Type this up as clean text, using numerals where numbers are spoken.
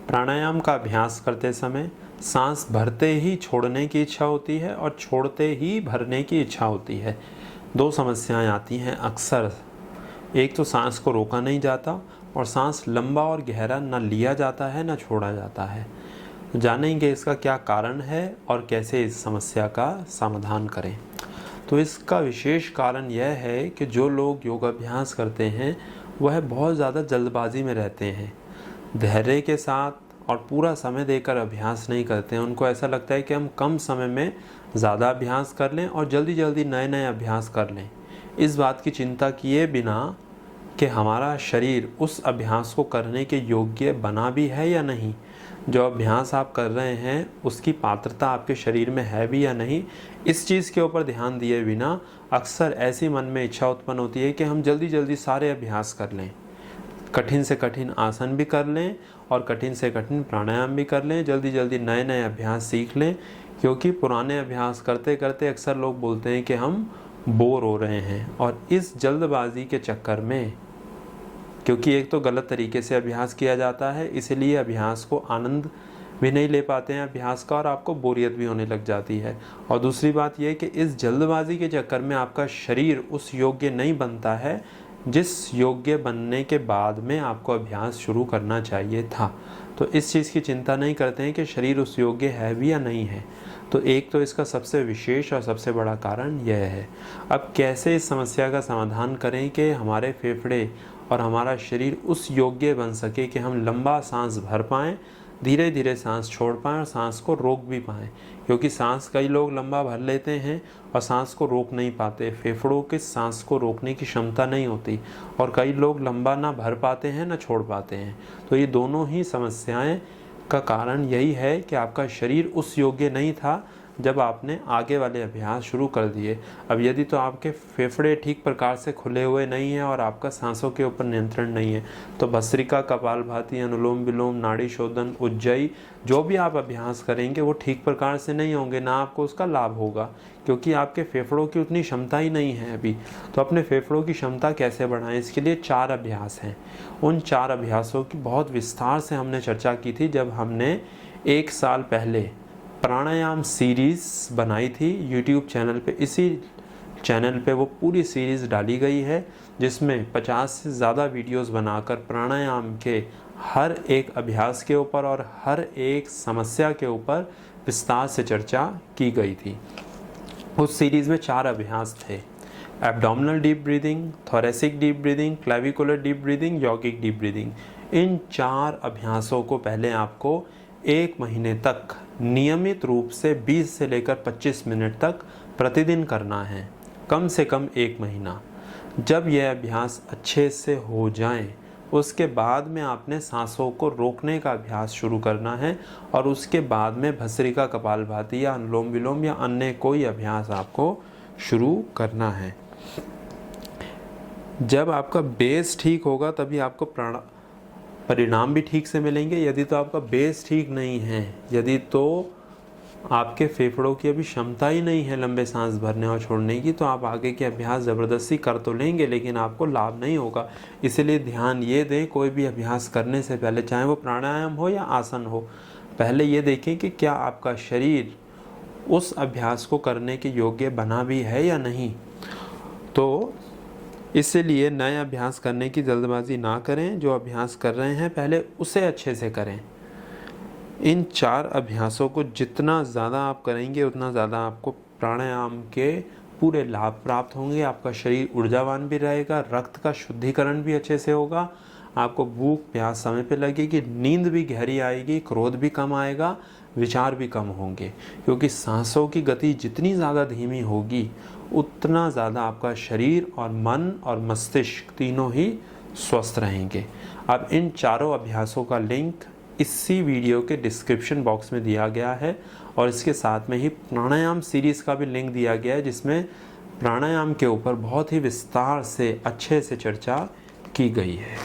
प्राणायाम का अभ्यास करते समय सांस भरते ही छोड़ने की इच्छा होती है और छोड़ते ही भरने की इच्छा होती है। दो समस्याएं आती हैं अक्सर। एक तो सांस को रोका नहीं जाता और सांस लंबा और गहरा न लिया जाता है न छोड़ा जाता है। जानेंगे इसका क्या कारण है और कैसे इस समस्या का समाधान करें। तो इसका विशेष कारण यह है कि जो लोग योगाभ्यास करते हैं वह बहुत ज़्यादा जल्दबाजी में रहते हैं, धैर्य के साथ और पूरा समय देकर अभ्यास नहीं करते हैं। उनको ऐसा लगता है कि हम कम समय में ज़्यादा अभ्यास कर लें और जल्दी जल्दी नए नए अभ्यास कर लें, इस बात की चिंता किए बिना कि हमारा शरीर उस अभ्यास को करने के योग्य बना भी है या नहीं, जो अभ्यास आप कर रहे हैं उसकी पात्रता आपके शरीर में है भी या नहीं। इस चीज़ के ऊपर ध्यान दिए बिना अक्सर ऐसी मन में इच्छा उत्पन्न होती है कि हम जल्दी जल्दी सारे अभ्यास कर लें, कठिन से कठिन आसन भी कर लें और कठिन से कठिन प्राणायाम भी कर लें, जल्दी जल्दी नए नए अभ्यास सीख लें। क्योंकि पुराने अभ्यास करते करते अक्सर लोग बोलते हैं कि हम बोर हो रहे हैं, और इस जल्दबाजी के चक्कर में, क्योंकि एक तो गलत तरीके से अभ्यास किया जाता है, इसलिए अभ्यास को आनंद भी नहीं ले पाते हैं अभ्यास का, और आपको बोरियत भी होने लग जाती है। और दूसरी बात यह कि इस जल्दबाजी के चक्कर में आपका शरीर उस योग्य नहीं बनता है जिस योग्य बनने के बाद में आपको अभ्यास शुरू करना चाहिए था। तो इस चीज़ की चिंता नहीं करते हैं कि शरीर उस योग्य है भी या नहीं है। तो एक तो इसका सबसे विशेष और सबसे बड़ा कारण यह है। अब कैसे इस समस्या का समाधान करें कि हमारे फेफड़े और हमारा शरीर उस योग्य बन सके कि हम लंबा सांस भर पाएँ, धीरे धीरे सांस छोड़ पाएँ और सांस को रोक भी पाएँ। क्योंकि सांस कई लोग लंबा भर लेते हैं और सांस को रोक नहीं पाते, फेफड़ों के सांस को रोकने की क्षमता नहीं होती, और कई लोग लंबा ना भर पाते हैं ना छोड़ पाते हैं। तो ये दोनों ही समस्याएं का कारण यही है कि आपका शरीर उस योग्य नहीं था जब आपने आगे वाले अभ्यास शुरू कर दिए। अब यदि तो आपके फेफड़े ठीक प्रकार से खुले हुए नहीं हैं और आपका सांसों के ऊपर नियंत्रण नहीं है, तो भस्त्रिका, कपालभाति, अनुलोम विलोम, नाड़ी शोधन, उज्जयी, जो भी आप अभ्यास करेंगे वो ठीक प्रकार से नहीं होंगे, ना आपको उसका लाभ होगा, क्योंकि आपके फेफड़ों की उतनी क्षमता ही नहीं है अभी। तो अपने फेफड़ों की क्षमता कैसे बढ़ाएं, इसके लिए 4 अभ्यास हैं। उन 4 अभ्यासों की बहुत विस्तार से हमने चर्चा की थी जब हमने 1 साल पहले प्राणायाम सीरीज़ बनाई थी यूट्यूब चैनल पे। इसी चैनल पे वो पूरी सीरीज़ डाली गई है जिसमें 50 से ज़्यादा वीडियोस बनाकर प्राणायाम के हर एक अभ्यास के ऊपर और हर एक समस्या के ऊपर विस्तार से चर्चा की गई थी। उस सीरीज़ में 4 अभ्यास थे: abdominal deep breathing, thoracic deep breathing, clavicular deep breathing, यौगिक डीप ब्रीदिंग। इन 4 अभ्यासों को पहले आपको 1 महीने तक नियमित रूप से 20 से लेकर 25 मिनट तक प्रतिदिन करना है, कम से कम 1 महीना। जब यह अभ्यास अच्छे से हो जाएं, उसके बाद में आपने सांसों को रोकने का अभ्यास शुरू करना है, और उसके बाद में भस्त्रिका, कपालभाति या अनुलोम विलोम या अन्य कोई अभ्यास आपको शुरू करना है। जब आपका बेस ठीक होगा तभी आपको परिणाम भी ठीक से मिलेंगे। यदि तो आपका बेस ठीक नहीं है, यदि तो आपके फेफड़ों की अभी क्षमता ही नहीं है लंबे सांस भरने और छोड़ने की, तो आप आगे के अभ्यास ज़बरदस्ती कर तो लेंगे लेकिन आपको लाभ नहीं होगा। इसलिए ध्यान ये दें, कोई भी अभ्यास करने से पहले, चाहे वो प्राणायाम हो या आसन हो, पहले ये देखें कि क्या आपका शरीर उस अभ्यास को करने के योग्य बना भी है या नहीं। तो इसलिए नए अभ्यास करने की जल्दबाजी ना करें, जो अभ्यास कर रहे हैं पहले उसे अच्छे से करें। इन 4 अभ्यासों को जितना ज़्यादा आप करेंगे उतना ज़्यादा आपको प्राणायाम के पूरे लाभ प्राप्त होंगे। आपका शरीर ऊर्जावान भी रहेगा, रक्त का शुद्धिकरण भी अच्छे से होगा, आपको भूख प्यास समय पे लगेगी, नींद भी गहरी आएगी, क्रोध भी कम आएगा, विचार भी कम होंगे। क्योंकि सांसों की गति जितनी ज़्यादा धीमी होगी उतना ज़्यादा आपका शरीर और मन और मस्तिष्क तीनों ही स्वस्थ रहेंगे। अब इन 4 अभ्यासों का लिंक इसी वीडियो के डिस्क्रिप्शन बॉक्स में दिया गया है, और इसके साथ में ही प्राणायाम सीरीज़ का भी लिंक दिया गया है जिसमें प्राणायाम के ऊपर बहुत ही विस्तार से अच्छे से चर्चा की गई है।